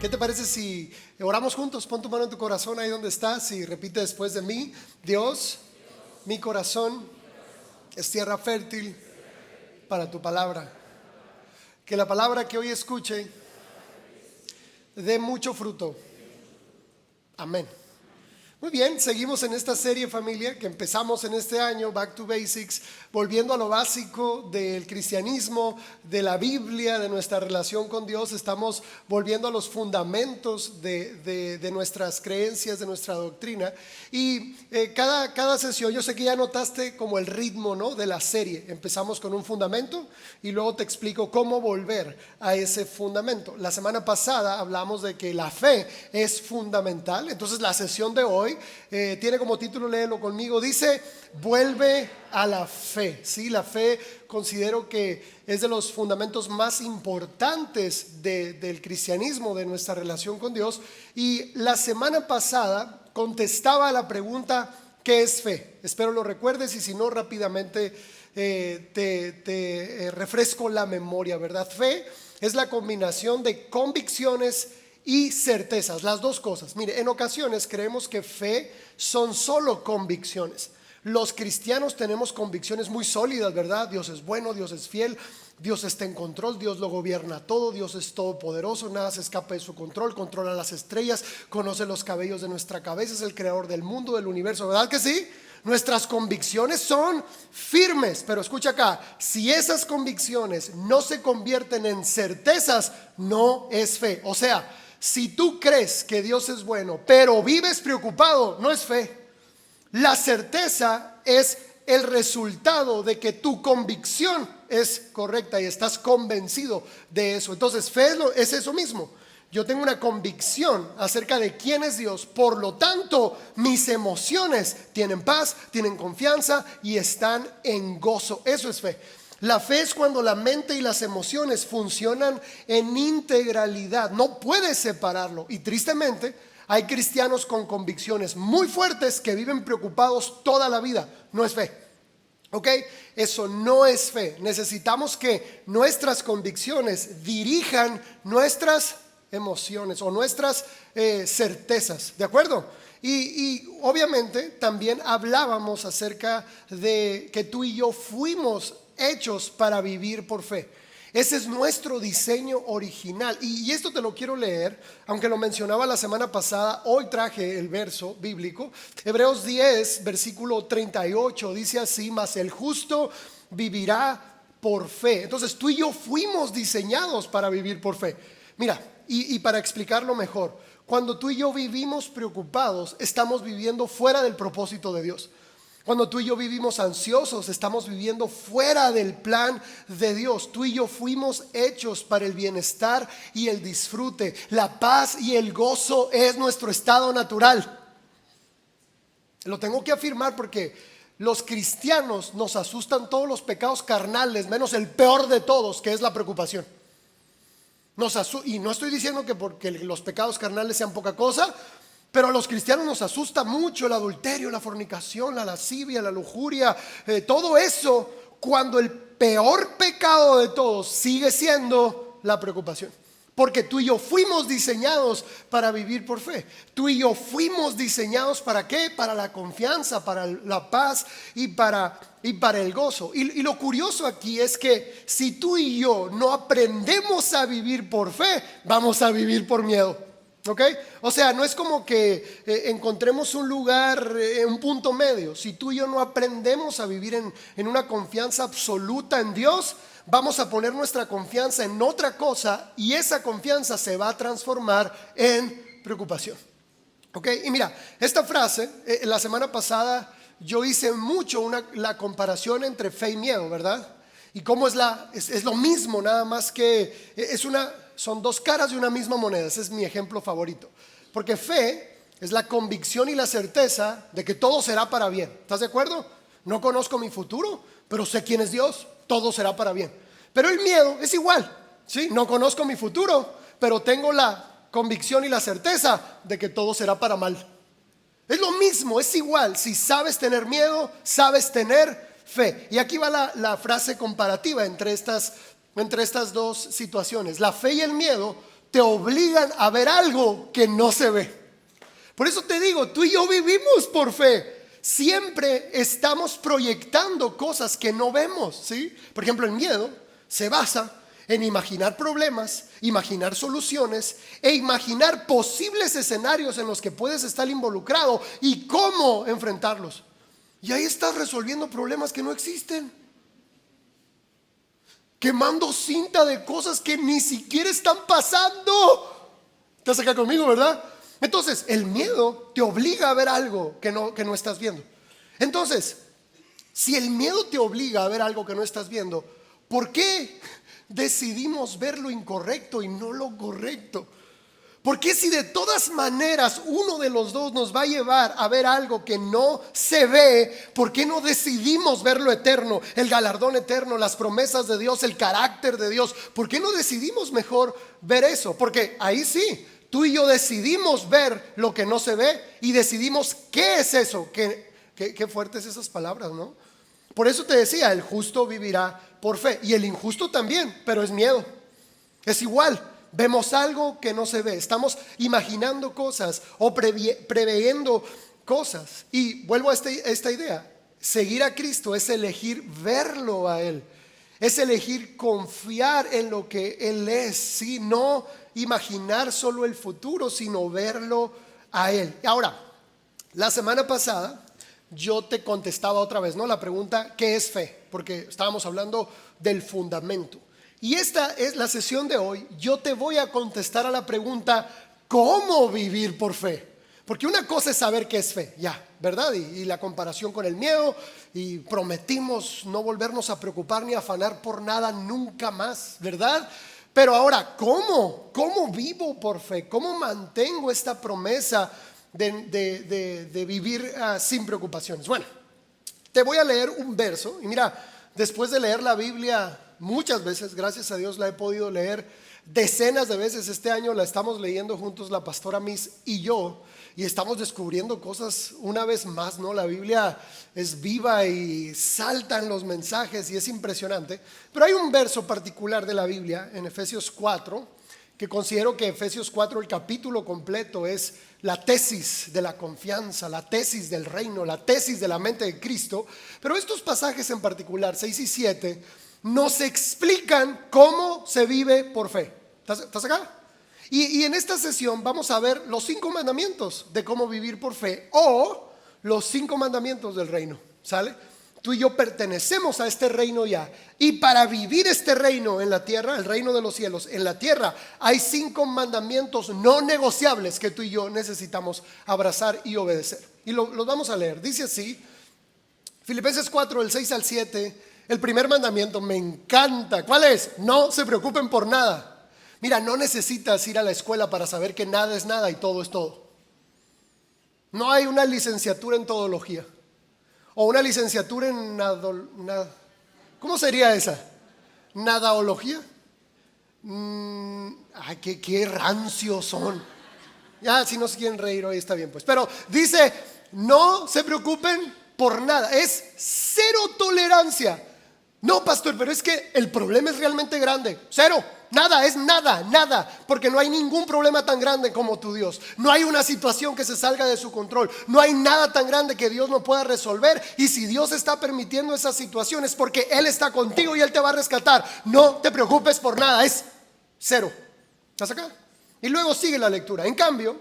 ¿Qué te parece si oramos juntos? Pon tu mano en tu corazón ahí donde estás y repite después de mí. Dios, mi corazón es tierra fértil para tu palabra. Que la palabra que hoy escuche dé mucho fruto. Amén. Muy bien, seguimos en esta serie, familia, que empezamos en este año, Back to Basics, volviendo a lo básico del cristianismo, de la Biblia, de nuestra relación con Dios. Estamos volviendo a los fundamentos de nuestras creencias, de nuestra doctrina. Y cada sesión, yo sé que ya notaste como el ritmo, ¿no?, de la serie. Empezamos con un fundamento y luego te explico cómo volver a ese fundamento. La semana pasada hablamos de que la fe es fundamental. Entonces la sesión de hoy tiene como título, léelo conmigo, dice: vuelve a la fe. Sí, la fe considero que es de los fundamentos más importantes del cristianismo, de nuestra relación con Dios. Y la semana pasada contestaba a la pregunta: ¿qué es fe? Espero lo recuerdes, y si no, rápidamente te refresco la memoria, ¿verdad? Fe es la combinación de convicciones y certezas, las dos cosas. Mire, en ocasiones creemos que fe son solo convicciones. Los cristianos tenemos convicciones muy sólidas, ¿verdad? Dios es bueno, Dios es fiel, Dios está en control, Dios lo gobierna todo, Dios es todopoderoso, nada se escapa de su control, controla las estrellas, conoce los cabellos de nuestra cabeza, es el creador del mundo, del universo, ¿verdad que sí? Nuestras convicciones son firmes, pero escucha acá: si esas convicciones no se convierten en certezas, no es fe. O sea, si tú crees que Dios es bueno, pero vives preocupado, no es fe. La certeza es el resultado de que tu convicción es correcta y estás convencido de eso. Entonces, fe es eso mismo. Yo tengo una convicción acerca de quién es Dios, por lo tanto, mis emociones tienen paz, tienen confianza y están en gozo. Eso es fe. La fe es cuando la mente y las emociones funcionan en integralidad. No puedes separarlo. Y tristemente, hay cristianos con convicciones muy fuertes que viven preocupados toda la vida. No es fe. ¿Ok? Eso no es fe. Necesitamos que nuestras convicciones dirijan nuestras emociones o nuestras certezas. ¿De acuerdo? Y obviamente también hablábamos acerca de que tú y yo fuimos hechos para vivir por fe. Ese es nuestro diseño original. Y esto te lo quiero leer, aunque lo mencionaba la semana pasada. Hoy traje el verso bíblico. Hebreos 10, versículo 38, dice así: mas el justo vivirá por fe. Entonces tú y yo fuimos diseñados para vivir por fe. Mira, y para explicarlo mejor, cuando tú y yo vivimos preocupados, estamos viviendo fuera del propósito de Dios. Cuando tú y yo vivimos ansiosos, estamos viviendo fuera del plan de Dios. Tú y yo fuimos hechos para el bienestar y el disfrute. La paz y el gozo es nuestro estado natural. Lo tengo que afirmar porque los cristianos nos asustan todos los pecados carnales, menos el peor de todos, que es la preocupación. Y no estoy diciendo que porque los pecados carnales sean poca cosa, pero a los cristianos nos asusta mucho el adulterio, la fornicación, la lascivia, la lujuria, todo eso, cuando el peor pecado de todos sigue siendo la preocupación. Porque tú y yo fuimos diseñados para vivir por fe. Tú y yo fuimos diseñados ¿para qué? Para la confianza, para la paz y para el gozo. Y lo curioso aquí es que si tú y yo no aprendemos a vivir por fe, vamos a vivir por miedo. ¿Ok? O sea, no es como que encontremos un lugar, un punto medio. Si tú y yo no aprendemos a vivir en una confianza absoluta en Dios, vamos a poner nuestra confianza en otra cosa y esa confianza se va a transformar en preocupación. ¿Ok? Y mira, esta frase, la semana pasada yo hice mucho la comparación entre fe y miedo, ¿verdad? Y cómo es lo mismo, nada más que son dos caras de una misma moneda. Ese es mi ejemplo favorito. Porque fe es la convicción y la certeza de que todo será para bien. ¿Estás de acuerdo? No conozco mi futuro, pero sé quién es Dios. Todo será para bien. Pero el miedo es igual, ¿sí? No conozco mi futuro, pero tengo la convicción y la certeza de que todo será para mal. Es lo mismo, es igual. Si sabes tener miedo, sabes tener fe. Y aquí va la frase comparativa entre estas dos situaciones. La fe y el miedo te obligan a ver algo que no se ve. Por eso te digo, tú y yo vivimos por fe. Siempre estamos proyectando cosas que no vemos, ¿sí? Por ejemplo, el miedo se basa en imaginar problemas, imaginar soluciones e imaginar posibles escenarios en los que puedes estar involucrado y cómo enfrentarlos. Y ahí estás resolviendo problemas que no existen, quemando cinta de cosas que ni siquiera están pasando. ¿Estás acá conmigo, verdad? Entonces, el miedo te obliga a ver algo que no estás viendo. Entonces, si el miedo te obliga a ver algo que no estás viendo, ¿por qué decidimos ver lo incorrecto y no lo correcto? Porque si de todas maneras uno de los dos nos va a llevar a ver algo que no se ve, ¿por qué no decidimos ver lo eterno, el galardón eterno, las promesas de Dios, el carácter de Dios? ¿Por qué no decidimos mejor ver eso? Porque ahí sí, tú y yo decidimos ver lo que no se ve y decidimos qué es eso. Qué fuertes esas palabras, ¿no? Por eso te decía, el justo vivirá por fe y el injusto también, pero es miedo. Es igual. Vemos algo que no se ve, estamos imaginando cosas o preveyendo cosas. Y vuelvo a esta idea, seguir a Cristo es elegir verlo a Él, es elegir confiar en lo que Él es, ¿sí? No imaginar solo el futuro, sino verlo a Él. Ahora, la semana pasada yo te contestaba otra vez, ¿no? La pregunta, ¿qué es fe? Porque estábamos hablando del fundamento. Y esta es la sesión de hoy. Yo te voy a contestar a la pregunta, ¿cómo vivir por fe? Porque una cosa es saber qué es fe, ya, ¿verdad? Y la comparación con el miedo, y prometimos no volvernos a preocupar ni afanar por nada nunca más, ¿verdad? Pero ahora, ¿cómo vivo por fe? ¿Cómo mantengo esta promesa de vivir sin preocupaciones? Bueno, te voy a leer un verso. Y mira, después de leer la Biblia muchas veces, gracias a Dios la he podido leer decenas de veces. Este año la estamos leyendo juntos la pastora Miss y yo, y estamos descubriendo cosas una vez más, ¿no? La Biblia es viva y saltan los mensajes y es impresionante. Pero hay un verso particular de la Biblia en Efesios 4, que considero que Efesios 4, el capítulo completo, es la tesis de la confianza, la tesis del reino, la tesis de la mente de Cristo. Pero estos pasajes en particular, 6 y 7, nos explican cómo se vive por fe. ¿Estás acá? Y en esta sesión vamos a ver los 5 mandamientos de cómo vivir por fe, o los 5 mandamientos del reino. ¿Sale? Tú y yo pertenecemos a este reino ya. Y para vivir este reino en la tierra, el reino de los cielos en la tierra, hay 5 mandamientos no negociables que tú y yo necesitamos abrazar y obedecer. Y los vamos a leer. Dice así, Filipenses 4, del 6 al 7. El primer mandamiento me encanta. ¿Cuál es? No se preocupen por nada. Mira, no necesitas ir a la escuela para saber que nada es nada y todo es todo. No hay una licenciatura en todología o una licenciatura en ¿cómo sería esa? ¿Nadaología? Ay, qué rancios son. Ya, si no se quieren reír hoy está bien, pues. Pero dice, no se preocupen por nada. Es cero tolerancia. No, pastor, pero es que el problema es realmente grande. Cero, nada, es nada. Porque no hay ningún problema tan grande como tu Dios. No hay una situación que se salga de su control. No hay nada tan grande que Dios no pueda resolver. Y si Dios está permitiendo esas situaciones, porque Él está contigo y Él te va a rescatar. No te preocupes por nada, es cero. ¿Estás acá? Y luego sigue la lectura. En cambio,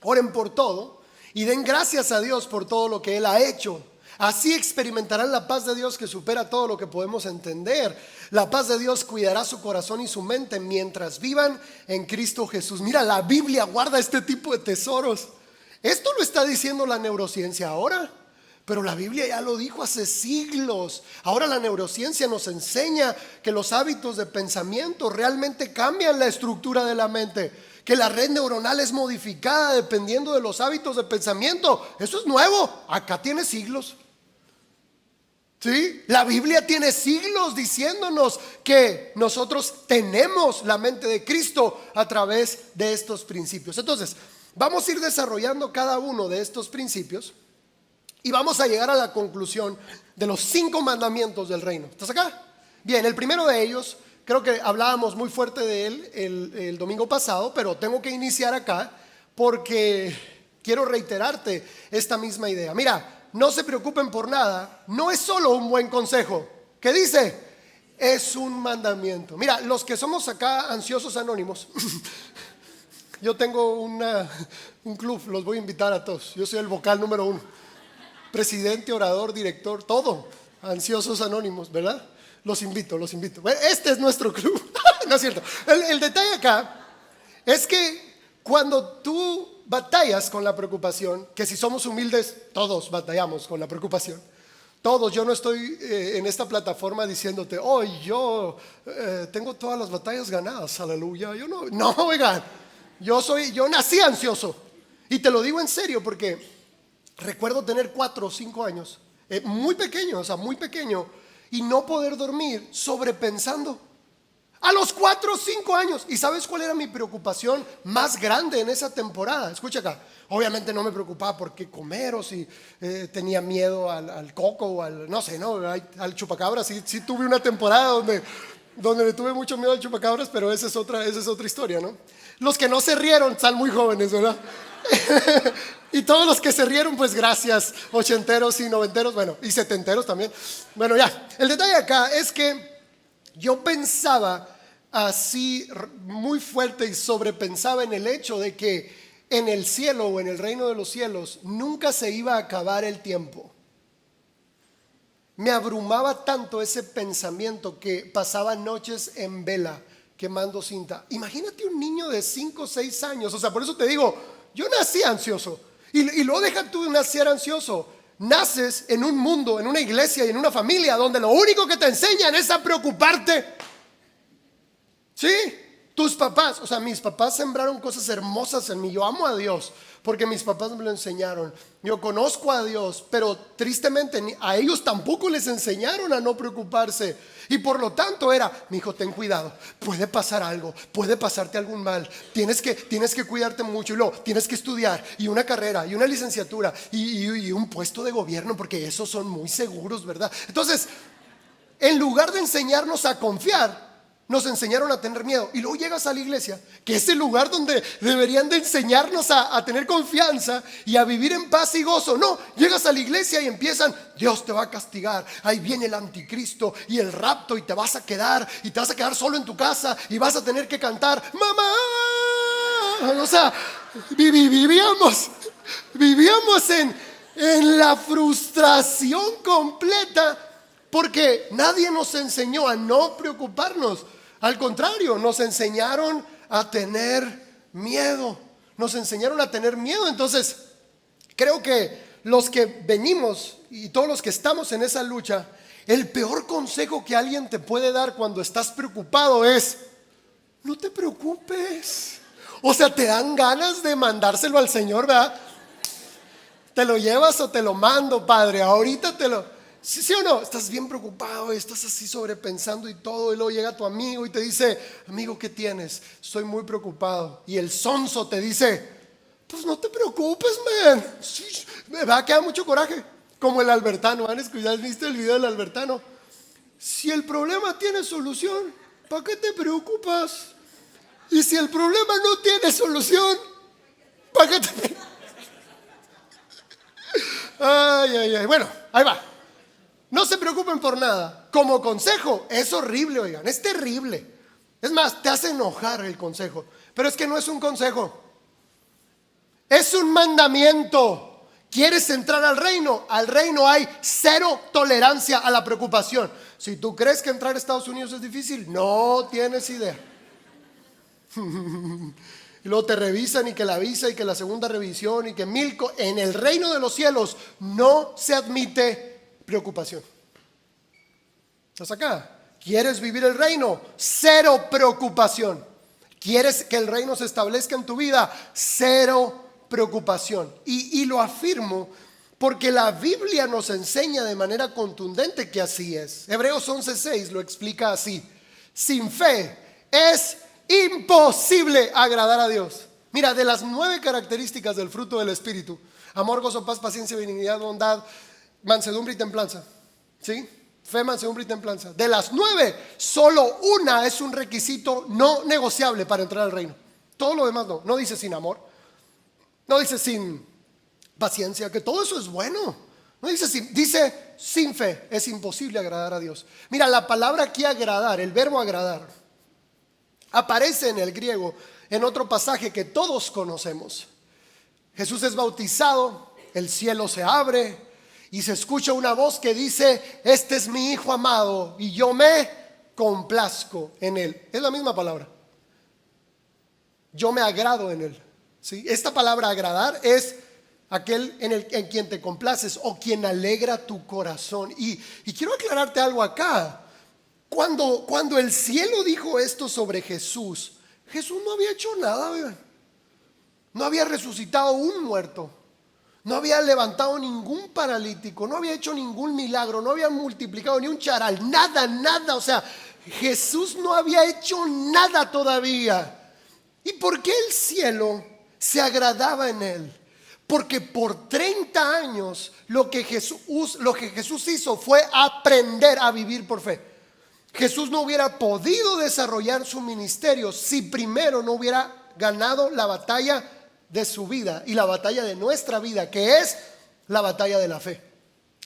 oren por todo y den gracias a Dios por todo lo que Él ha hecho. Así experimentarán la paz de Dios que supera todo lo que podemos entender. La paz de Dios cuidará su corazón y su mente mientras vivan en Cristo Jesús. Mira, la Biblia guarda este tipo de tesoros. Esto lo está diciendo la neurociencia ahora, pero la Biblia ya lo dijo hace siglos. Ahora la neurociencia nos enseña que los hábitos de pensamiento realmente cambian la estructura de la mente, que la red neuronal es modificada dependiendo de los hábitos de pensamiento. Eso es nuevo, acá tiene siglos. ¿Sí? La Biblia tiene siglos diciéndonos que nosotros tenemos la mente de Cristo a través de estos principios. Entonces, vamos a ir desarrollando cada uno de estos principios y vamos a llegar a la conclusión de los 5 mandamientos del reino. ¿Estás acá? Bien, el primero de ellos Creo que hablábamos muy fuerte de él el domingo pasado, pero tengo que iniciar acá porque quiero reiterarte esta misma idea. Mira, no se preocupen por nada, no es solo un buen consejo. ¿Qué dice? Es un mandamiento. Mira, los que somos acá ansiosos anónimos, yo tengo un club, los voy a invitar a todos. Yo soy el vocal número 1, presidente, orador, director, todo. Ansiosos anónimos, ¿verdad? Los invito. Bueno, este es nuestro club. No es cierto. El detalle acá es que cuando tú batallas con la preocupación, que si somos humildes, todos batallamos con la preocupación. Todos, yo no estoy en esta plataforma diciéndote, oh, yo tengo todas las batallas ganadas, aleluya. Yo no, oigan, yo nací ansioso. Y te lo digo en serio porque recuerdo tener 4 o 5 años, muy pequeño, y no poder dormir sobrepensando. A los 4 o 5 años. ¿Y sabes cuál era mi preocupación más grande en esa temporada? Escucha acá. Obviamente no me preocupaba por qué comer o si tenía miedo al coco o no sé, ¿no? Al chupacabras. Sí tuve una temporada donde le tuve mucho miedo al chupacabras, pero esa es otra historia, ¿no? Los que no se rieron están muy jóvenes, ¿verdad? Y todos los que se rieron, pues gracias, ochenteros y noventeros, bueno, y setenteros también. Bueno, ya, el detalle acá es que yo pensaba así muy fuerte y sobrepensaba en el hecho de que en el cielo o en el reino de los cielos nunca se iba a acabar el tiempo. Me abrumaba tanto ese pensamiento que pasaba noches en vela quemando cinta. Imagínate un niño de 5 o 6 años, o sea, por eso te digo, yo nací ansioso y luego deja tú de nacer ansioso. Naces en un mundo, en una iglesia y en una familia donde lo único que te enseñan es a preocuparte. ¿Sí? Tus papás, o sea, mis papás sembraron cosas hermosas en mí. Yo amo a Dios porque mis papás me lo enseñaron. Yo conozco a Dios, pero tristemente a ellos tampoco les enseñaron a no preocuparse. Y por lo tanto era, mi hijo, ten cuidado, puede pasar algo, puede pasarte algún mal, tienes que cuidarte mucho y luego tienes que estudiar y una carrera y una licenciatura y un puesto de gobierno porque esos son muy seguros, ¿verdad? Entonces, en lugar de enseñarnos a confiar, nos enseñaron a tener miedo. Y luego llegas a la iglesia, que es el lugar donde deberían de enseñarnos a tener confianza y a vivir en paz y gozo. No, llegas a la iglesia y empiezan, Dios te va a castigar, ahí viene el anticristo y el rapto y te vas a quedar solo en tu casa y vas a tener que cantar, mamá. O sea, vivíamos en la frustración completa porque nadie nos enseñó a no preocuparnos. Al contrario, nos enseñaron a tener miedo. Entonces, creo que los que venimos y todos los que estamos en esa lucha, el peor consejo que alguien te puede dar cuando estás preocupado es, no te preocupes. O sea, te dan ganas de mandárselo al Señor, ¿verdad? ¿Te lo llevas o te lo mando, Padre? Ahorita te lo... ¿Sí o no? Estás bien preocupado y estás así sobrepensando y todo, y luego llega tu amigo y te dice, amigo, ¿qué tienes? Estoy muy preocupado. Y el sonso te dice, pues no te preocupes, man. Sí, me va a quedar mucho coraje. Como el Albertano, ¿has visto el video del Albertano? Si el problema tiene solución, ¿para qué te preocupas? Y si el problema no tiene solución, ¿para qué te preocupas? Ay. Bueno, ahí va. No se preocupen por nada. Como consejo, es horrible, oigan, es terrible. Es más, te hace enojar el consejo. Pero es que no es un consejo, es un mandamiento. ¿Quieres entrar al reino? Al reino hay 0 tolerancia a la preocupación. Si tú crees que entrar a Estados Unidos es difícil, no tienes idea. Y luego te revisan y que la visa y que la segunda revisión y que en el reino de los cielos no se admite preocupación. ¿Estás acá? ¿Quieres vivir el reino? 0 preocupación. ¿Quieres que el reino se establezca en tu vida? 0 preocupación. Y lo afirmo porque la Biblia nos enseña de manera contundente que así es. Hebreos 11:6 lo explica así: sin fe es imposible agradar a Dios. Mira, de las 9 características del fruto del Espíritu, amor, gozo, paz, paciencia, benignidad, bondad, mansedumbre y templanza, ¿sí? Fe, mansedumbre y templanza. De las 9, solo una es un requisito no negociable para entrar al reino. Todo lo demás no. No dice sin amor, no dice sin paciencia, que todo eso es bueno. No dice dice sin fe es imposible agradar a Dios. Mira, la palabra aquí agradar, el verbo agradar, aparece en el griego en otro pasaje que todos conocemos. Jesús es bautizado, el cielo se abre y se escucha una voz que dice: este es mi hijo amado y yo me complazco en él. Es la misma palabra. Yo me agrado en él. ¿Sí? Esta palabra agradar es aquel en quien te complaces o quien alegra tu corazón. Y quiero aclararte algo acá. Cuando el cielo dijo esto sobre Jesús, Jesús no había hecho nada, ¿verdad? No había resucitado un muerto, no había levantado ningún paralítico, no había hecho ningún milagro, no había multiplicado ni un charal, nada. O sea, Jesús no había hecho nada todavía. ¿Y por qué el cielo se agradaba en él? Porque por 30 años lo que Jesús hizo fue aprender a vivir por fe. Jesús no hubiera podido desarrollar su ministerio si primero no hubiera ganado la batalla de su vida y la batalla de nuestra vida, que es la batalla de la fe.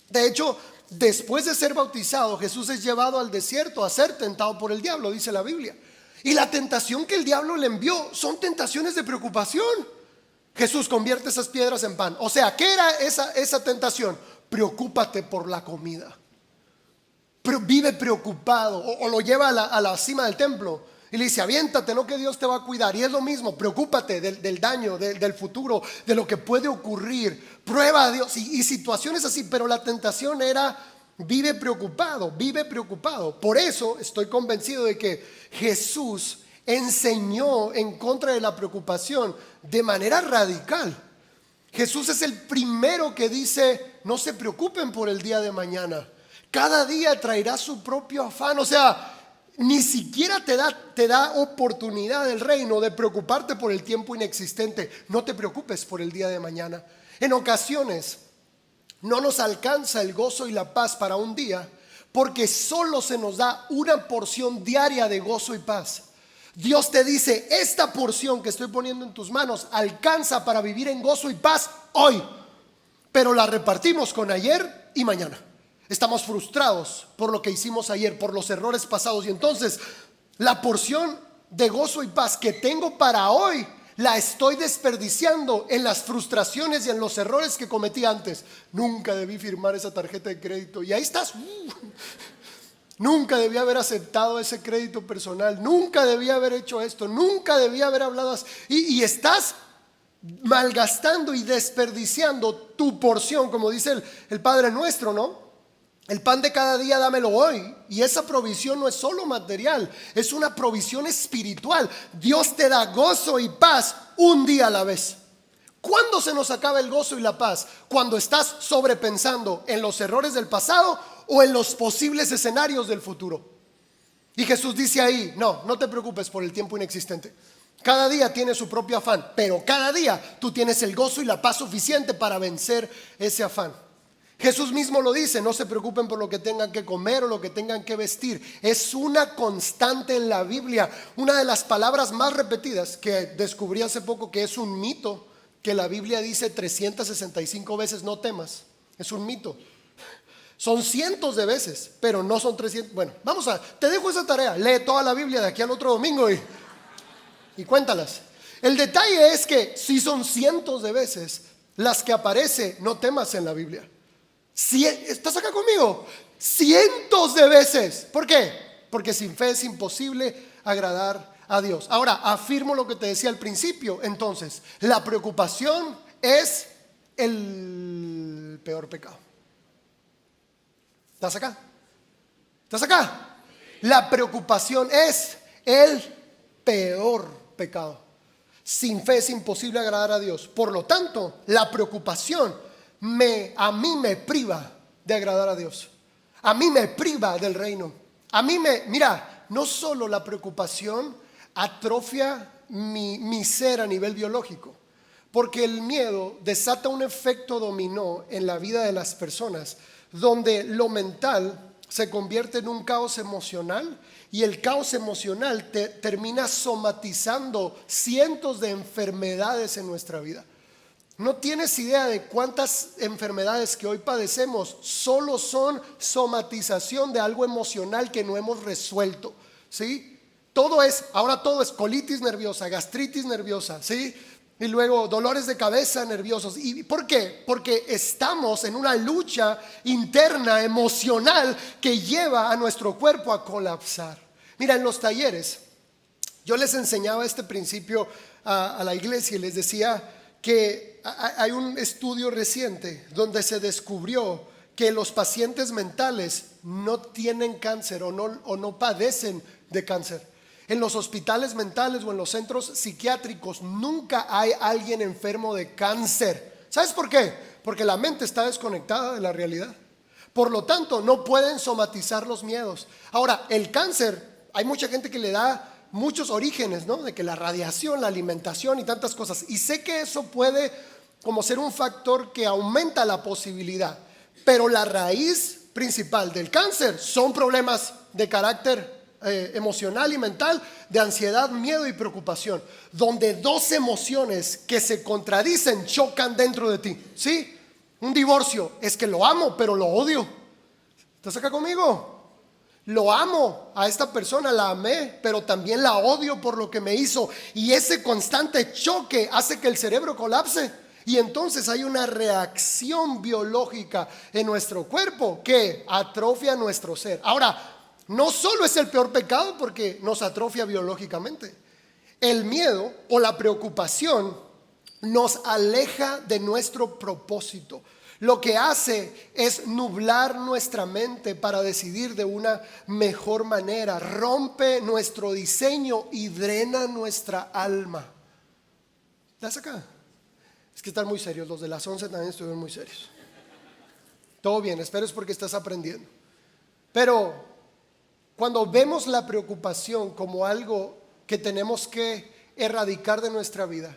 De hecho, después de ser bautizado, Jesús es llevado al desierto a ser tentado por el diablo, dice la Biblia. Y la tentación que el diablo le envió son tentaciones de preocupación. Jesús convierte esas piedras en pan. O sea, ¿qué era esa tentación? Preocúpate por la comida. Pero vive preocupado. O lo lleva a la cima del templo y le dice: aviéntate, no, que Dios te va a cuidar. Y es lo mismo, preocúpate del daño, del futuro, de lo que puede ocurrir. Prueba a Dios y situaciones así. Pero la tentación era: vive preocupado. Por eso estoy convencido de que Jesús enseñó en contra de la preocupación de manera radical. Jesús es el primero que dice: no se preocupen por el día de mañana, cada día traerá su propio afán. O sea, ni siquiera te da oportunidad el reino de preocuparte por el tiempo inexistente. No te preocupes por el día de mañana. En ocasiones no nos alcanza el gozo y la paz para un día, porque solo se nos da una porción diaria de gozo y paz. Dios te dice: esta porción que estoy poniendo en tus manos alcanza para vivir en gozo y paz hoy, pero la repartimos con ayer y mañana. Estamos frustrados por lo que hicimos ayer, por los errores pasados, y entonces la porción de gozo y paz que tengo para hoy la estoy desperdiciando en las frustraciones y en los errores que cometí antes. Nunca debí firmar esa tarjeta de crédito, y ahí estás. Nunca debí haber aceptado ese crédito personal, nunca debí haber hecho esto, nunca debí haber hablado así. Y estás malgastando y desperdiciando tu porción, como dice el Padre Nuestro, ¿no? El pan de cada día dámelo hoy. Y esa provisión no es solo material, es una provisión espiritual. Dios te da gozo y paz un día a la vez. ¿Cuándo se nos acaba el gozo y la paz? Cuando estás sobrepensando en los errores del pasado o en los posibles escenarios del futuro. Y Jesús dice ahí: no te preocupes por el tiempo inexistente. Cada día tiene su propio afán, pero cada día tú tienes el gozo y la paz suficiente para vencer ese afán. Jesús mismo lo dice: no se preocupen por lo que tengan que comer o lo que tengan que vestir. Es una constante en la Biblia. Una de las palabras más repetidas, que descubrí hace poco que es un mito, que la Biblia dice 365 veces: no temas. Es un mito. Son cientos de veces, pero no son 300. Bueno, te dejo esa tarea. Lee toda la Biblia de aquí al otro domingo y cuéntalas. El detalle es que si son cientos de veces las que aparece no temas en la Biblia. ¿Estás acá conmigo? Cientos de veces. ¿Por qué? Porque sin fe es imposible agradar a Dios. Ahora, afirmo lo que te decía al principio. Entonces, la preocupación es el peor pecado. ¿Estás acá? ¿Estás acá? La preocupación es el peor pecado. Sin fe es imposible agradar a Dios. Por lo tanto, la preocupación a mí me priva de agradar a Dios. A mí me priva del reino. Mira, no solo la preocupación atrofia mi ser a nivel biológico, porque el miedo desata un efecto dominó en la vida de las personas, donde lo mental se convierte en un caos emocional y el caos emocional termina somatizando cientos de enfermedades en nuestra vida. No tienes idea de cuántas enfermedades que hoy padecemos solo son somatización de algo emocional que no hemos resuelto, ¿sí? Ahora todo es colitis nerviosa, gastritis nerviosa, ¿sí? Y luego dolores de cabeza nerviosos. ¿Y por qué? Porque estamos en una lucha interna emocional que lleva a nuestro cuerpo a colapsar. Mira, en los talleres yo les enseñaba este principio a la iglesia y les decía que hay un estudio reciente donde se descubrió que los pacientes mentales no tienen cáncer o no padecen de cáncer. En los hospitales mentales o en los centros psiquiátricos nunca hay alguien enfermo de cáncer. ¿Sabes por qué? Porque la mente está desconectada de la realidad. Por lo tanto, no pueden somatizar los miedos. Ahora, el cáncer, hay mucha gente que le da muchos orígenes, ¿no? De que la radiación, la alimentación y tantas cosas. Y sé que eso puede como ser un factor que aumenta la posibilidad. Pero la raíz principal del cáncer son problemas de carácter emocional y mental, de ansiedad, miedo y preocupación, donde dos emociones que se contradicen chocan dentro de ti, ¿sí? Un divorcio es que lo amo pero lo odio. ¿Estás acá conmigo? Lo amo a esta persona, la amé, pero también la odio por lo que me hizo, y ese constante choque hace que el cerebro colapse. Y entonces hay una reacción biológica en nuestro cuerpo que atrofia nuestro ser. Ahora, no solo es el peor pecado porque nos atrofia biológicamente. El miedo o la preocupación nos aleja de nuestro propósito. Lo que hace es nublar nuestra mente para decidir de una mejor manera. Rompe nuestro diseño y drena nuestra alma. ¿Estás acá? Es que están muy serios. Los de las 11 también estuvieron muy serios. Todo bien, espero es porque estás aprendiendo. Pero cuando vemos la preocupación como algo que tenemos que erradicar de nuestra vida,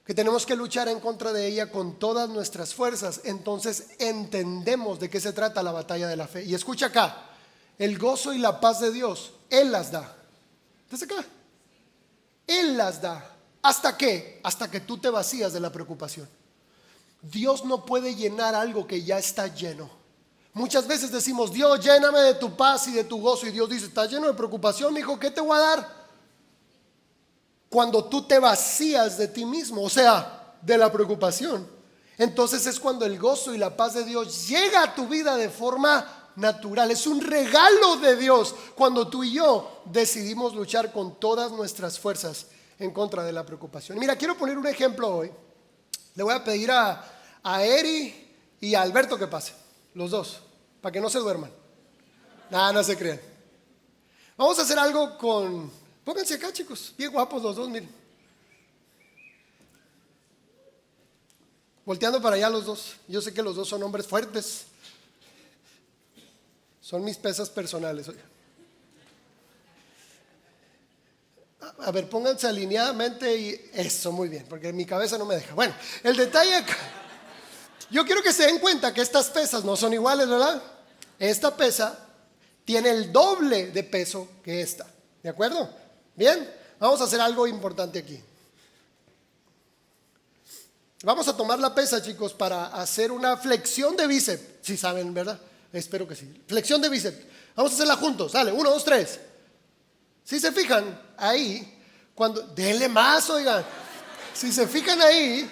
que tenemos que luchar en contra de ella con todas nuestras fuerzas, entonces entendemos de qué se trata la batalla de la fe. Y escucha acá, el gozo y la paz de Dios, Él las da. ¿Estás acá? Él las da. ¿Hasta qué? Hasta que tú te vacías de la preocupación. Dios no puede llenar algo que ya está lleno. Muchas veces decimos, Dios, lléname de tu paz y de tu gozo. Y Dios dice, estás lleno de preocupación, hijo, ¿qué te voy a dar? Cuando tú te vacías de ti mismo, o sea, de la preocupación, entonces es cuando el gozo y la paz de Dios llega a tu vida de forma natural. Es un regalo de Dios cuando tú y yo decidimos luchar con todas nuestras fuerzas en contra de la preocupación. Mira, quiero poner un ejemplo hoy. Le voy a pedir a Eri y a Alberto que pase, los dos, para que no se duerman. No se crean. Vamos a hacer algo con... Pónganse acá, chicos, bien guapos los dos, miren. Volteando para allá los dos. Yo sé que los dos son hombres fuertes. Son mis pesas personales. A ver, pónganse alineadamente y eso, muy bien, porque mi cabeza no me deja. Bueno, el detalle acá, yo quiero que se den cuenta que estas pesas no son iguales, ¿verdad? Esta pesa tiene el doble de peso que esta, ¿de acuerdo? Bien, vamos a hacer algo importante aquí. Vamos a tomar la pesa, chicos, para hacer una flexión de bíceps. Si saben, ¿verdad? Espero que sí. Flexión de bíceps. Vamos a hacerla juntos. Dale, 1, 2, 3. Si se fijan ahí, denle más, oigan. Si se fijan ahí,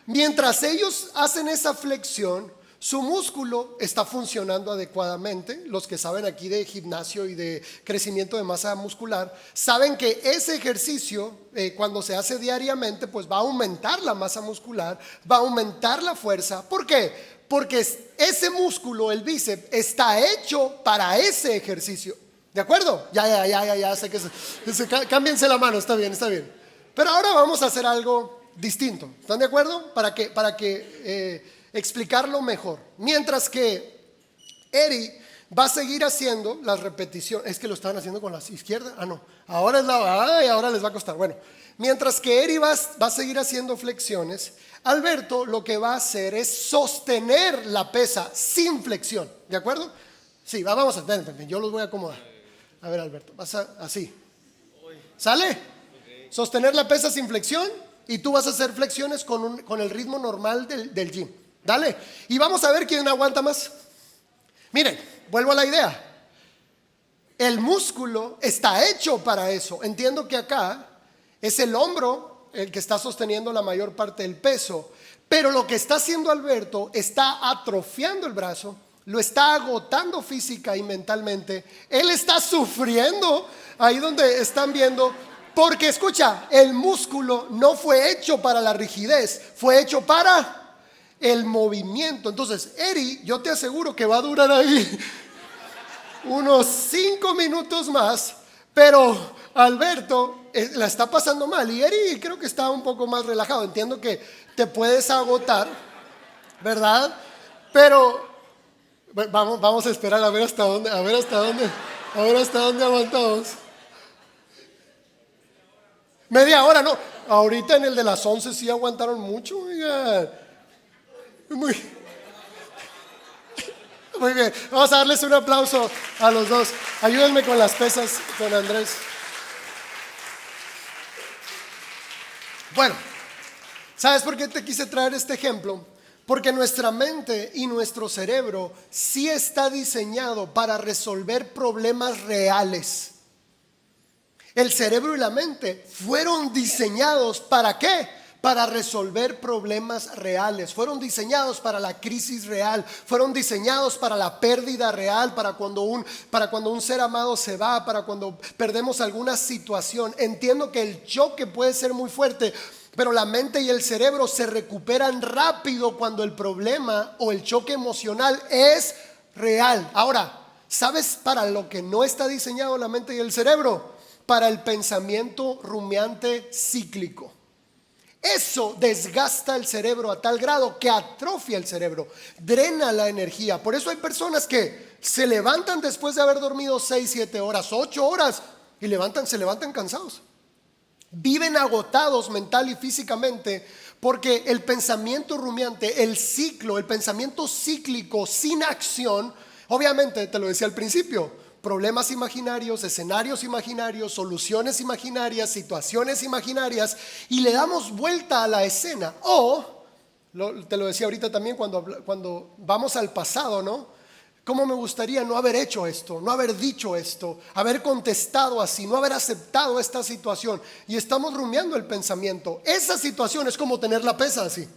mientras ellos hacen esa flexión, su músculo está funcionando adecuadamente. Los que saben aquí de gimnasio y de crecimiento de masa muscular saben que ese ejercicio, cuando se hace diariamente, pues va a aumentar la masa muscular, va a aumentar la fuerza. ¿Por qué? Porque ese músculo, el bíceps, está hecho para ese ejercicio. ¿De acuerdo? Ya sé que cámbiense la mano, está bien. Pero ahora vamos a hacer algo distinto. ¿Están de acuerdo? Para que explicarlo mejor. Mientras que Eri va a seguir haciendo las repeticiones. Es que lo estaban haciendo con la izquierda. No. Ahora les va a costar. Bueno, mientras que Eri va a seguir haciendo flexiones, Alberto lo que va a hacer es sostener la pesa sin flexión. ¿De acuerdo? Sí, vamos a ver, yo los voy a acomodar. A ver, Alberto, así. ¿Sale? Sostener la pesa sin flexión y tú vas a hacer flexiones con el ritmo normal del gym. Dale. Y vamos a ver quién aguanta más. Miren, vuelvo a la idea. El músculo está hecho para eso. Entiendo que acá es el hombro el que está sosteniendo la mayor parte del peso, pero lo que está haciendo Alberto está atrofiando el brazo, lo está agotando física y mentalmente. Él está sufriendo ahí donde están viendo, porque escucha, el músculo no fue hecho para la rigidez, fue hecho para el movimiento. Entonces, Eri, yo te aseguro que va a durar ahí unos 5 minutos más, pero Alberto la está pasando mal y Eri creo que está un poco más relajado. Entiendo que te puedes agotar, ¿verdad? Pero vamos a esperar a ver hasta dónde aguantamos. Media hora, no. Ahorita en el de las 11 sí aguantaron mucho, oigan. Muy bien, vamos a darles un aplauso a los dos. Ayúdenme con las pesas, don Andrés. Bueno, ¿sabes por qué te quise traer este ejemplo? Porque nuestra mente y nuestro cerebro sí está diseñado para resolver problemas reales. El cerebro y la mente fueron diseñados ¿para qué? Para resolver problemas reales. Fueron diseñados para la crisis real. Fueron diseñados para la pérdida real, para cuando un ser amado se va, para cuando perdemos alguna situación. Entiendo que el choque puede ser muy fuerte, pero la mente y el cerebro se recuperan rápido cuando el problema o el choque emocional es real. Ahora, ¿sabes para lo que no está diseñado la mente y el cerebro? Para el pensamiento rumiante cíclico. Eso desgasta el cerebro a tal grado que atrofia el cerebro, drena la energía. Por eso hay personas que se levantan después de haber dormido 6, 7 horas, 8 horas y se levantan cansados. Viven agotados mental y físicamente porque el pensamiento rumiante, el pensamiento cíclico sin acción, obviamente te lo decía al principio, problemas imaginarios, escenarios imaginarios, soluciones imaginarias, situaciones imaginarias, y le damos vuelta a la escena. Te lo decía ahorita también cuando vamos al pasado, ¿no? ¿Cómo me gustaría no haber hecho esto, no haber dicho esto, haber contestado así, no haber aceptado esta situación? Y estamos rumiando el pensamiento. Esa situación es como tener la pesa así.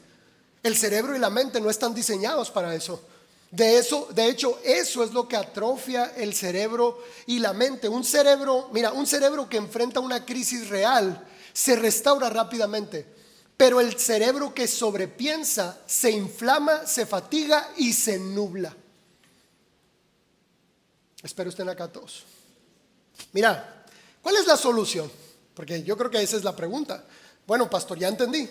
El cerebro y la mente no están diseñados para eso. De hecho, eso es lo que atrofia el cerebro y la mente. Un cerebro que enfrenta una crisis real se restaura rápidamente, pero el cerebro que sobrepiensa se inflama, se fatiga y se nubla. Espero estén acá todos. Mira, ¿cuál es la solución? Porque yo creo que esa es la pregunta. Bueno, pastor, ya entendí.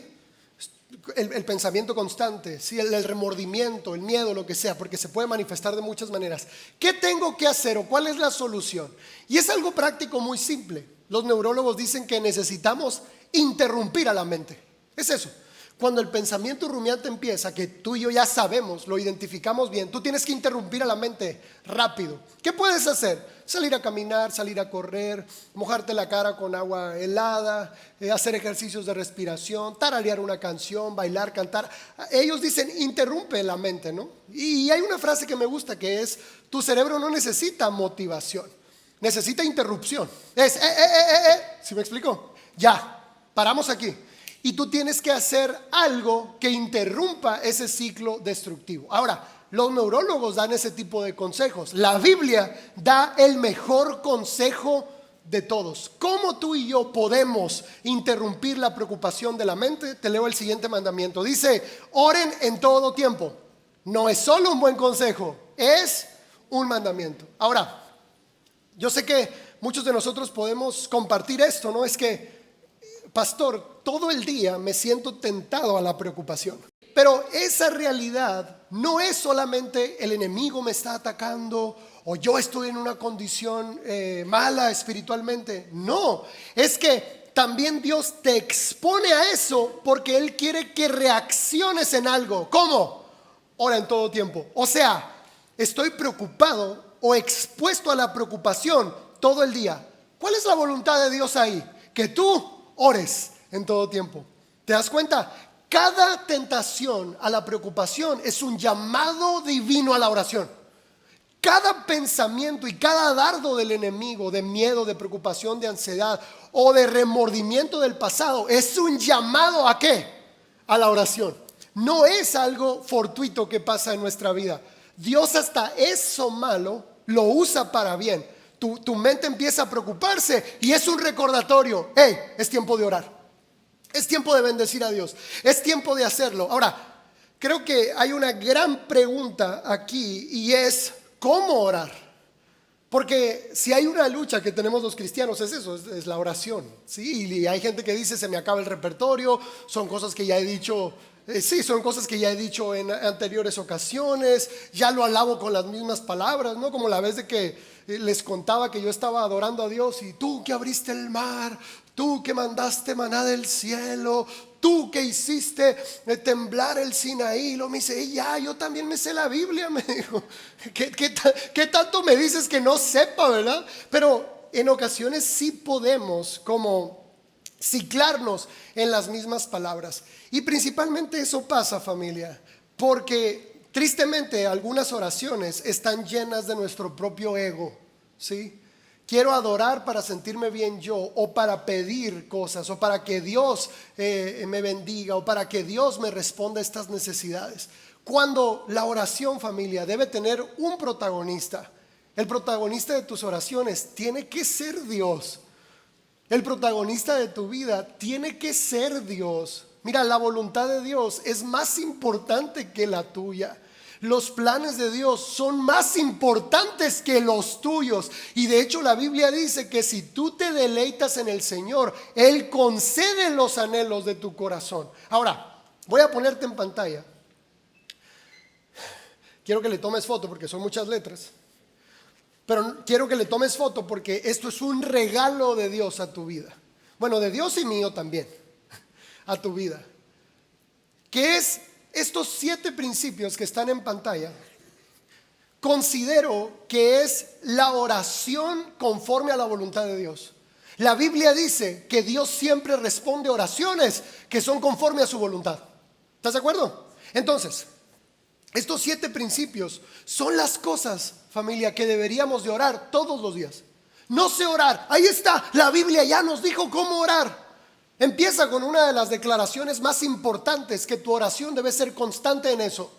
El pensamiento constante, ¿sí? El remordimiento, el miedo, lo que sea, porque se puede manifestar de muchas maneras. ¿Qué tengo que hacer o cuál es la solución? Y es algo práctico muy simple. Los neurólogos dicen que necesitamos interrumpir a la mente. Es eso. Cuando el pensamiento rumiante empieza, que tú y yo ya sabemos, lo identificamos bien, tú tienes que interrumpir a la mente rápido. ¿Qué puedes hacer? Salir a caminar, salir a correr, mojarte la cara con agua helada, hacer ejercicios de respiración, tararear una canción, bailar, cantar. Ellos dicen interrumpe la mente, ¿no? Y hay una frase que me gusta que es: tu cerebro no necesita motivación, necesita interrupción. ¿Sí me explico? Ya, paramos aquí. Y tú tienes que hacer algo que interrumpa ese ciclo destructivo. Ahora, los neurólogos dan ese tipo de consejos. La Biblia da el mejor consejo de todos. ¿Cómo tú y yo podemos interrumpir la preocupación de la mente? Te leo el siguiente mandamiento. Dice: oren en todo tiempo. No es solo un buen consejo, es un mandamiento. Ahora, yo sé que muchos de nosotros podemos compartir esto, ¿no? Es que, pastor, todo el día me siento tentado a la preocupación. Pero esa realidad no es solamente el enemigo me está atacando o yo estoy en una condición mala espiritualmente. No, es que también Dios te expone a eso porque Él quiere que reacciones en algo. ¿Cómo? Ora en todo tiempo. O sea, estoy preocupado o expuesto a la preocupación todo el día, ¿cuál es la voluntad de Dios ahí? Que tú ores en todo tiempo. ¿Te das cuenta? Cada tentación a la preocupación es un llamado divino a la oración. Cada pensamiento y cada dardo del enemigo, de miedo, de preocupación, de ansiedad o de remordimiento del pasado, es un llamado ¿a qué? A la oración. No es algo fortuito que pasa en nuestra vida. Dios hasta eso malo lo usa para bien. Tu mente empieza a preocuparse y es un recordatorio. Hey, es tiempo de orar. Es tiempo de bendecir a Dios. Es tiempo de hacerlo. Ahora, creo que hay una gran pregunta aquí y es ¿cómo orar? Porque si hay una lucha que tenemos los cristianos es eso, es la oración, ¿sí? Y hay gente que dice se me acaba el repertorio, son cosas que ya he dicho, sí, son cosas que ya he dicho en anteriores ocasiones, ya lo alabo con las mismas palabras, ¿no? Como la vez de que les contaba que yo estaba adorando a Dios y tú que abriste el mar, tú que mandaste maná del cielo, tú que hiciste temblar el Sinaí. Lo me dice, ya, yo también me sé la Biblia, me dijo. ¿Qué tanto me dices que no sepa, verdad? Pero en ocasiones sí podemos como ciclarnos en las mismas palabras. Y principalmente eso pasa, familia, porque tristemente algunas oraciones están llenas de nuestro propio ego, ¿sí? Quiero adorar para sentirme bien yo, o para pedir cosas, o para que Dios me bendiga, o para que Dios me responda a estas necesidades. Cuando la oración, familia, debe tener un protagonista. El protagonista de tus oraciones tiene que ser Dios. El protagonista de tu vida tiene que ser Dios. Mira, la voluntad de Dios es más importante que la tuya. Los planes de Dios son más importantes que los tuyos. Y de hecho la Biblia dice que si tú te deleitas en el Señor, Él concede los anhelos de tu corazón. Ahora, voy a ponerte en pantalla. Quiero que le tomes foto porque son muchas letras. Pero quiero que le tomes foto porque esto es un regalo de Dios a tu vida. Bueno, de Dios y mío también, a tu vida. ¿Qué es? Estos 7 principios que están en pantalla, considero que es la oración conforme a la voluntad de Dios. La Biblia dice que Dios siempre responde oraciones que son conforme a su voluntad. ¿Estás de acuerdo? Entonces, estos 7 principios son las cosas, familia, que deberíamos de orar todos los días. No sé orar, ahí está, la Biblia ya nos dijo cómo orar. Empieza con una de las declaraciones más importantes, que tu oración debe ser constante en eso.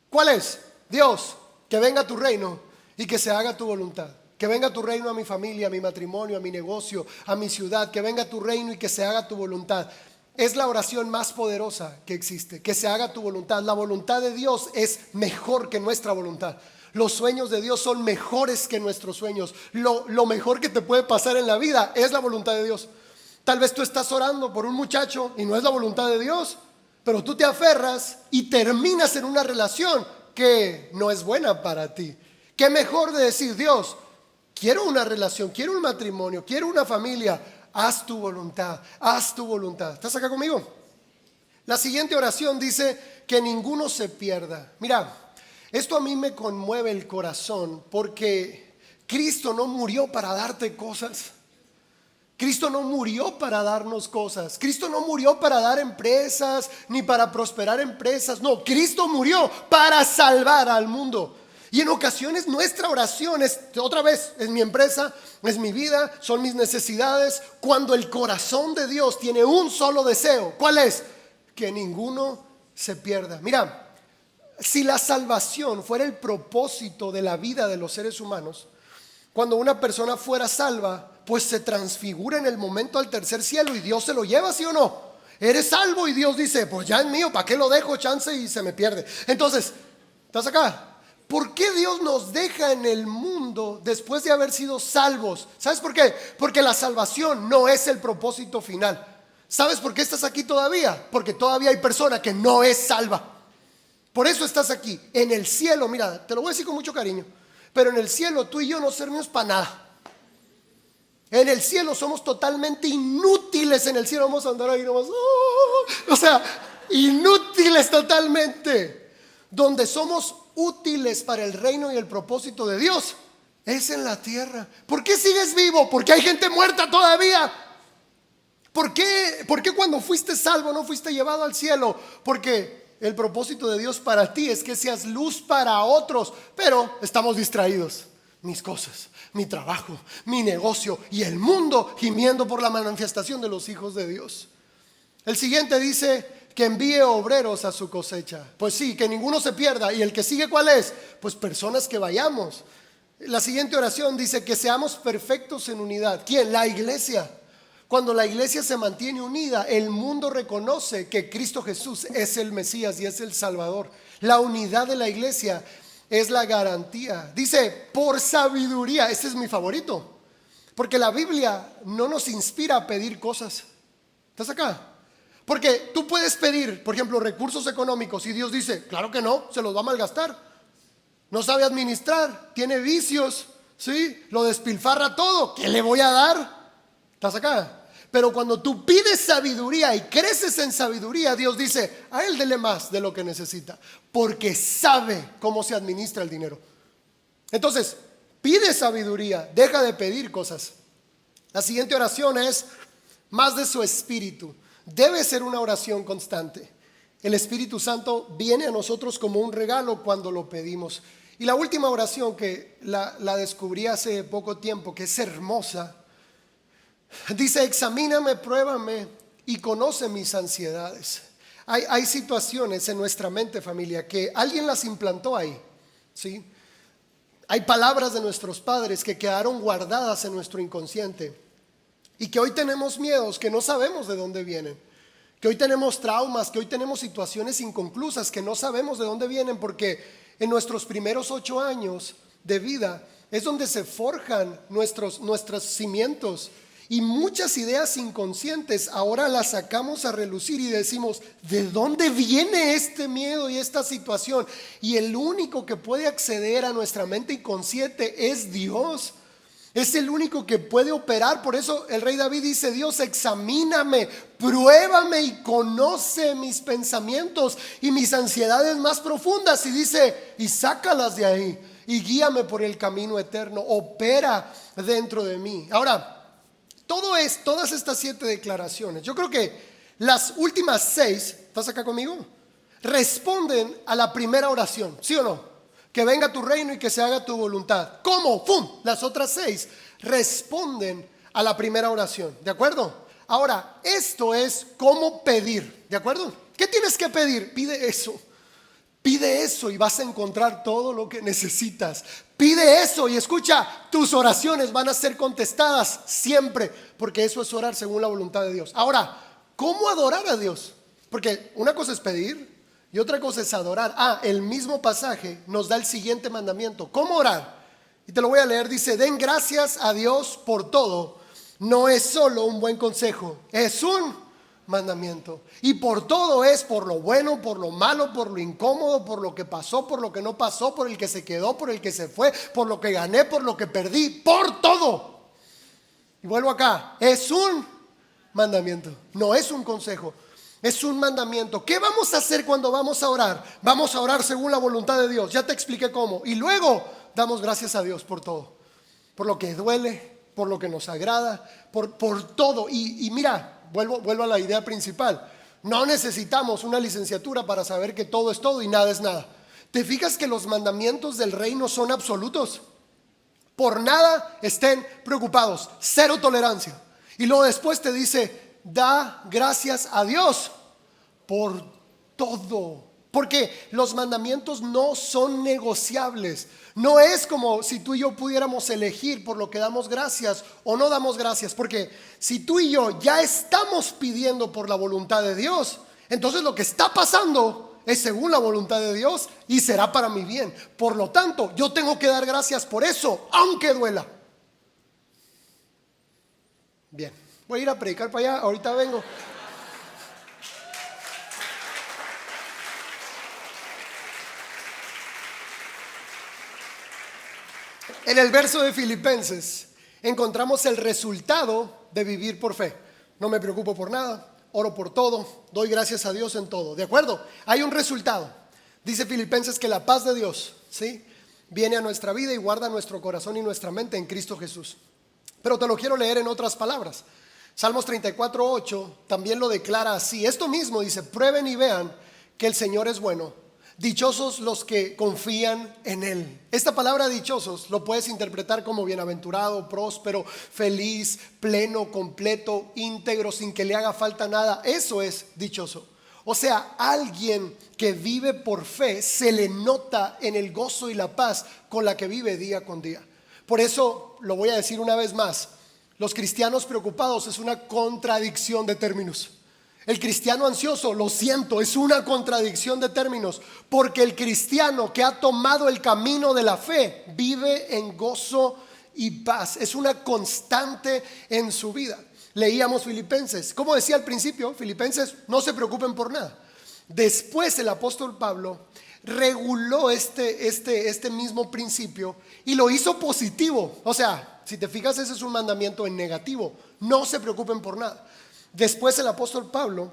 ¿Cuál es? Dios, que venga tu reino y que se haga tu voluntad. Que venga tu reino a mi familia, a mi matrimonio, a mi negocio, a mi ciudad. Que venga tu reino y que se haga tu voluntad. Es la oración más poderosa que existe. Que se haga tu voluntad. La voluntad de Dios es mejor que nuestra voluntad. Los sueños de Dios son mejores que nuestros sueños. Lo mejor que te puede pasar en la vida es la voluntad de Dios. Tal vez tú estás orando por un muchacho y no es la voluntad de Dios, pero tú te aferras y terminas en una relación que no es buena para ti. ¿Qué mejor de decir, Dios, quiero una relación, quiero un matrimonio, quiero una familia? Haz tu voluntad, haz tu voluntad. ¿Estás acá conmigo? La siguiente oración dice que ninguno se pierda. Mira, esto a mí me conmueve el corazón porque Cristo no murió para darte cosas. Cristo no murió para darnos cosas. Cristo no murió para dar empresas ni para prosperar empresas. No, Cristo murió para salvar al mundo. Y en ocasiones nuestra oración es, otra vez, es mi empresa, es mi vida, son mis necesidades. Cuando el corazón de Dios tiene un solo deseo, ¿cuál es? Que ninguno se pierda. Mira, si la salvación fuera el propósito de la vida de los seres humanos, cuando una persona fuera salva, pues se transfigura en el momento al tercer cielo y Dios se lo lleva, ¿sí o no? Eres salvo y Dios dice, pues ya es mío, ¿para qué lo dejo? Chance y se me pierde. Entonces, ¿estás acá? ¿Por qué Dios nos deja en el mundo después de haber sido salvos? ¿Sabes por qué? Porque la salvación no es el propósito final. ¿Sabes por qué estás aquí todavía? Porque todavía hay persona que no es salva. Por eso estás aquí. En el cielo, mira, te lo voy a decir con mucho cariño, pero en el cielo tú y yo no servimos para nada. En el cielo somos totalmente inútiles. En el cielo vamos a andar ahí nomás, o sea, inútiles totalmente. Donde somos útiles para el reino y el propósito de Dios es en la tierra. ¿Por qué sigues vivo? Porque hay gente muerta todavía. ¿Por qué cuando fuiste salvo no fuiste llevado al cielo? Porque el propósito de Dios para ti es que seas luz para otros, pero estamos distraídos. Mis cosas, mi trabajo, mi negocio y el mundo gimiendo por la manifestación de los hijos de Dios. El siguiente dice que envíe obreros a su cosecha. Pues sí, que ninguno se pierda. ¿Y el que sigue cuál es? Pues personas que vayamos. La siguiente oración dice que seamos perfectos en unidad. ¿Quién? La iglesia. Cuando la iglesia se mantiene unida, el mundo reconoce que Cristo Jesús es el Mesías y es el Salvador. La unidad de la iglesia es la garantía. Dice, por sabiduría. Este es mi favorito, porque la Biblia no nos inspira a pedir cosas. ¿Estás acá? Porque tú puedes pedir, por ejemplo, recursos económicos y Dios dice, claro que no, se los va a malgastar. No sabe administrar, tiene vicios, ¿sí? Lo despilfarra todo. ¿Qué le voy a dar? ¿Estás acá? Pero cuando tú pides sabiduría y creces en sabiduría, Dios dice, a él dele más de lo que necesita, porque sabe cómo se administra el dinero. Entonces, pide sabiduría, deja de pedir cosas. La siguiente oración es más de su espíritu. Debe ser una oración constante. El Espíritu Santo viene a nosotros como un regalo cuando lo pedimos. Y la última oración que la descubrí hace poco tiempo, que es hermosa, dice, examíname, pruébame y conoce mis ansiedades. Hay situaciones en nuestra mente, familia, que alguien las implantó ahí, ¿sí? Hay palabras de nuestros padres que quedaron guardadas en nuestro inconsciente y que hoy tenemos miedos que no sabemos de dónde vienen, que hoy tenemos traumas, que hoy tenemos situaciones inconclusas que no sabemos de dónde vienen, porque en nuestros primeros 8 años de vida es donde se forjan nuestros cimientos. Y muchas ideas inconscientes ahora las sacamos a relucir y decimos, ¿de dónde viene este miedo y esta situación? Y el único que puede acceder a nuestra mente inconsciente es Dios. Es el único que puede operar. Por eso el rey David dice, Dios, examíname, pruébame y conoce mis pensamientos y mis ansiedades más profundas. Y dice, y sácalas de ahí y guíame por el camino eterno. Opera dentro de mí. Ahora, todas estas 7 declaraciones, yo creo que las últimas 6, ¿estás acá conmigo? Responden a la primera oración, ¿sí o no? Que venga tu reino y que se haga tu voluntad. ¿Cómo? ¡Pum! Las otras 6 responden a la primera oración, ¿de acuerdo? Ahora, esto es cómo pedir, ¿de acuerdo? ¿Qué tienes que pedir? Pide eso. Pide eso y vas a encontrar todo lo que necesitas. Pide eso y escucha, tus oraciones van a ser contestadas siempre, porque eso es orar según la voluntad de Dios. Ahora, ¿cómo adorar a Dios? Porque una cosa es pedir y otra cosa es adorar. El mismo pasaje nos da el siguiente mandamiento. ¿Cómo orar? Y te lo voy a leer. Dice, den gracias a Dios por todo. No es solo un buen consejo, es un mandamiento. Y por todo es, por lo bueno, por lo malo, por lo incómodo, por lo que pasó, por lo que no pasó, por el que se quedó, por el que se fue, por lo que gané, por lo que perdí, por todo. Y vuelvo acá, es un mandamiento, no es un consejo, es un mandamiento. ¿Qué vamos a hacer cuando vamos a orar? Vamos a orar según la voluntad de Dios, ya te expliqué cómo. Y luego damos gracias a Dios por todo, por lo que duele, por lo que nos agrada, por todo. Y mira, Vuelvo a la idea principal. No necesitamos una licenciatura para saber que todo es todo y nada es nada. ¿Te fijas que los mandamientos del reino son absolutos? Por nada estén preocupados, 0 tolerancia. Y luego después te dice, da gracias a Dios por todo. Porque los mandamientos no son negociables. No es como si tú y yo pudiéramos elegir por lo que damos gracias o no damos gracias. Porque si tú y yo ya estamos pidiendo por la voluntad de Dios, entonces lo que está pasando es según la voluntad de Dios y será para mi bien. Por lo tanto, yo tengo que dar gracias por eso, aunque duela. Bien, voy a ir a predicar para allá, ahorita vengo. En el verso de Filipenses encontramos el resultado de vivir por fe. No me preocupo por nada, oro por todo, doy gracias a Dios en todo. ¿De acuerdo? Hay un resultado. Dice Filipenses que la paz de Dios, ¿sí?, viene a nuestra vida y guarda nuestro corazón y nuestra mente en Cristo Jesús. Pero te lo quiero leer en otras palabras. Salmos 34:8 también lo declara así. Esto mismo dice: prueben y vean que el Señor es bueno. Dichosos los que confían en Él. Esta palabra dichosos lo puedes interpretar como bienaventurado, próspero, feliz, pleno, completo, íntegro, sin que le haga falta nada. Eso es dichoso. O sea, alguien que vive por fe se le nota en el gozo y la paz con la que vive día con día. Por eso lo voy a decir una vez más: los cristianos preocupados es una contradicción de términos. El cristiano ansioso, lo siento, es una contradicción de términos, porque el cristiano que ha tomado el camino de la fe vive en gozo y paz. Es una constante en su vida. Leíamos Filipenses. Como decía al principio, Filipenses: no se preocupen por nada. Después el apóstol Pablo reguló este mismo principio y lo hizo positivo. O sea, si te fijas, ese es un mandamiento en negativo: no se preocupen por nada. Después el apóstol Pablo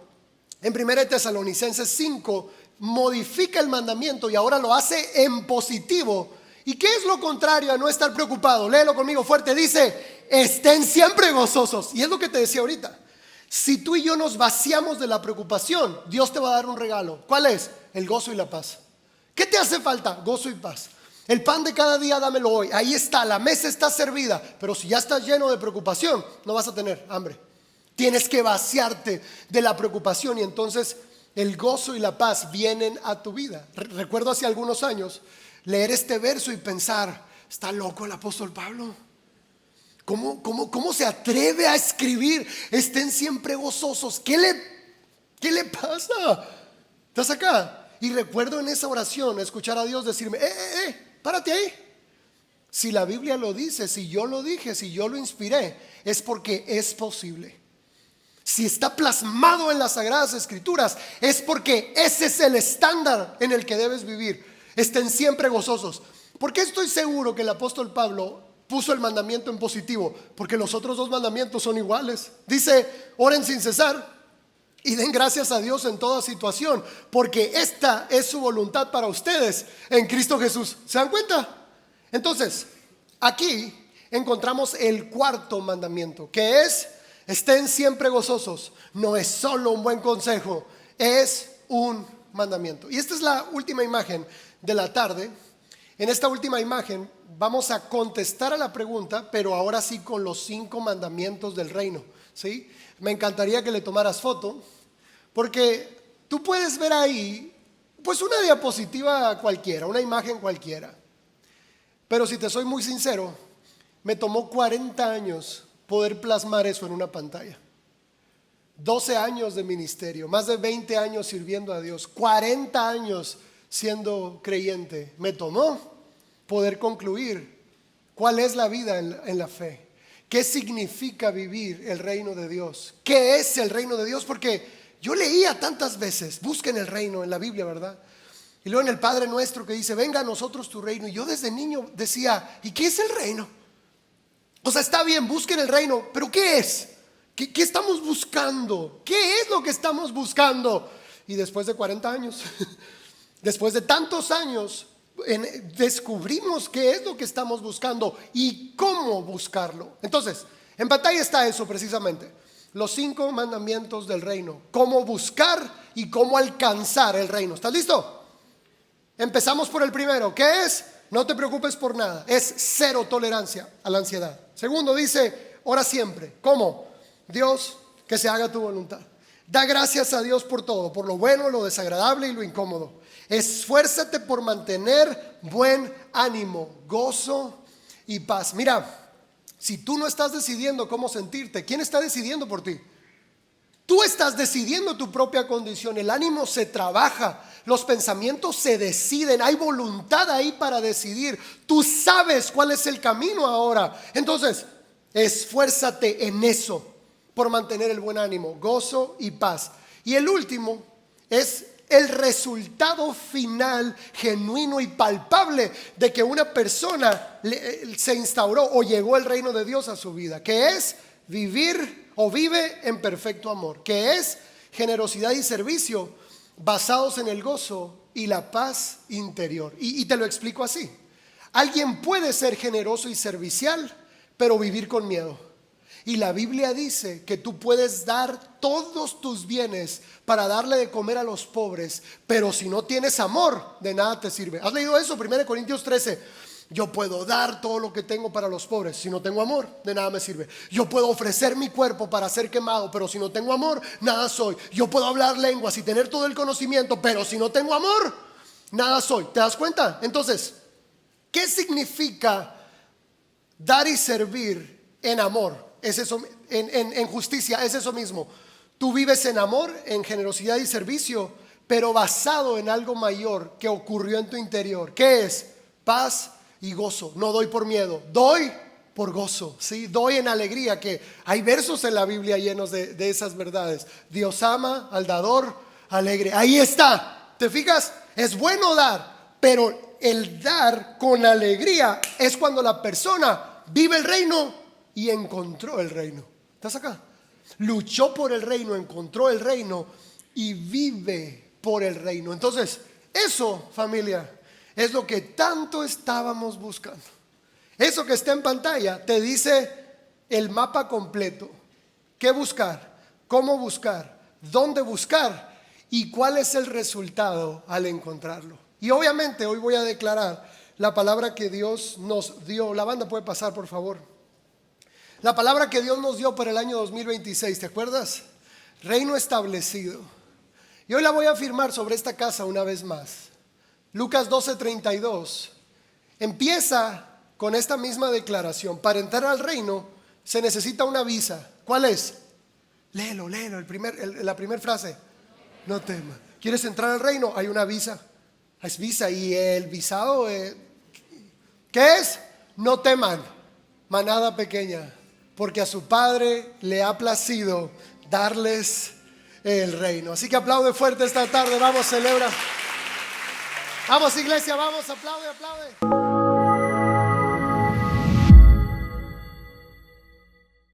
en 1 Tesalonicenses 5 modifica el mandamiento y ahora lo hace en positivo. ¿Y qué es lo contrario a no estar preocupado? Léelo conmigo fuerte. Dice: estén siempre gozosos. Y es lo que te decía ahorita. Si tú y yo nos vaciamos de la preocupación, Dios te va a dar un regalo. ¿Cuál es? El gozo y la paz. ¿Qué te hace falta? Gozo y paz. El pan de cada día dámelo hoy. Ahí está, la mesa está servida. Pero si ya estás lleno de preocupación, no vas a tener hambre. Tienes que vaciarte de la preocupación y entonces el gozo y la paz vienen a tu vida. Recuerdo hace algunos años leer este verso y pensar: está loco el apóstol Pablo. ¿Cómo se atreve a escribir estén siempre gozosos? ¿Qué le pasa? ¿Estás acá? Y recuerdo en esa oración escuchar a Dios decirme: párate ahí. Si la Biblia lo dice, si yo lo dije, si yo lo inspiré, es porque es posible. Si está plasmado en las Sagradas Escrituras, es porque ese es el estándar en el que debes vivir. Estén siempre gozosos. ¿Por qué estoy seguro que el apóstol Pablo puso el mandamiento en positivo? Porque los otros dos mandamientos son iguales. Dice: oren sin cesar y den gracias a Dios en toda situación, porque esta es su voluntad para ustedes en Cristo Jesús. ¿Se dan cuenta? Entonces, aquí encontramos el cuarto mandamiento, que es: estén siempre gozosos. No es solo un buen consejo, es un mandamiento. Y esta es la última imagen de la tarde. En esta última imagen vamos a contestar a la pregunta, pero ahora sí con los 5 mandamientos del reino, ¿sí? Me encantaría que le tomaras foto, porque tú puedes ver ahí pues una diapositiva cualquiera, una imagen cualquiera. Pero si te soy muy sincero, me tomó 40 años poder plasmar eso en una pantalla. 12 años de ministerio, más de 20 años sirviendo a Dios, 40 años siendo creyente. Me tomó poder concluir cuál es la vida en la fe. ¿Qué significa vivir el reino de Dios? ¿Qué es el reino de Dios? Porque yo leía tantas veces: busquen el reino en la Biblia, ¿verdad? Y luego en el Padre Nuestro que dice: venga a nosotros tu reino. Y yo desde niño decía: ¿y qué es el reino? O sea, está bien, busquen el reino, pero ¿qué es? ¿Qué estamos buscando? ¿Qué es lo que estamos buscando? Y después de 40 años, después de tantos años, descubrimos qué es lo que estamos buscando y cómo buscarlo. Entonces, en pantalla está eso precisamente: los 5 mandamientos del reino, cómo buscar y cómo alcanzar el reino. ¿Estás listo? Empezamos por el primero, ¿qué es? No te preocupes por nada. Es 0 tolerancia a la ansiedad. Segundo, dice: ora siempre. ¿Cómo? Dios, que se haga tu voluntad. Da gracias a Dios por todo, por lo bueno, lo desagradable y lo incómodo. Esfuérzate por mantener buen ánimo, gozo y paz. Mira, si tú no estás decidiendo cómo sentirte, ¿quién está decidiendo por ti? Tú estás decidiendo tu propia condición. El ánimo se trabaja, los pensamientos se deciden, hay voluntad ahí para decidir. Tú sabes cuál es el camino ahora. Entonces, esfuérzate en eso, por mantener el buen ánimo, gozo y paz. Y el último es el resultado final genuino y palpable de que una persona se instauró o llegó el reino de Dios a su vida, que es vivir o vive en perfecto amor, que es generosidad y servicio basados en el gozo y la paz interior. Y te lo explico así: Alguien puede ser generoso y servicial, pero vivir con miedo. Y la Biblia dice que tú puedes dar todos tus bienes para darle de comer a los pobres, pero si no tienes amor, de nada te sirve. ¿Has leído eso? 1 Corintios 13. Yo puedo dar todo lo que tengo para los pobres, si no tengo amor, de nada me sirve. Yo puedo ofrecer mi cuerpo para ser quemado, pero si no tengo amor, nada soy. Yo puedo hablar lenguas y tener todo el conocimiento, pero si no tengo amor, nada soy. ¿Te das cuenta? Entonces, ¿qué significa dar y servir en amor? Es eso, en justicia, es eso mismo. Tú vives en amor, en generosidad y servicio, pero basado en algo mayor que ocurrió en tu interior. ¿Qué es? Paz y gozo. No doy por miedo, doy por gozo, ¿sí? Doy en alegría, que hay versos en la Biblia llenos de esas verdades. Dios ama al dador alegre. Ahí está. ¿Te fijas? Es bueno dar, pero el dar con alegría es cuando la persona vive el reino y encontró el reino. ¿Estás acá? Luchó por el reino, encontró el reino y vive por el reino. Entonces, eso, familia, es lo que tanto estábamos buscando. Eso que está en pantalla te dice el mapa completo. ¿Qué buscar? ¿Cómo buscar? ¿Dónde buscar? ¿Y cuál es el resultado al encontrarlo? Y obviamente hoy voy a declarar la palabra que Dios nos dio. La banda puede pasar, por favor. La palabra que Dios nos dio para el año 2026, ¿te acuerdas? Reino establecido. Y hoy la voy a afirmar sobre esta casa una vez más. Lucas 12:32 empieza con esta misma declaración. Para entrar al reino se necesita una visa. ¿Cuál es? Léelo, la primera frase. No temas. ¿Quieres entrar al reino? Hay una visa. Es visa. Y el visado, ¿qué es? No teman, manada pequeña, porque a su Padre le ha placido darles el reino. Así que aplaude fuerte esta tarde. Vamos, celebra. Vamos, iglesia, vamos, aplaude, aplaude.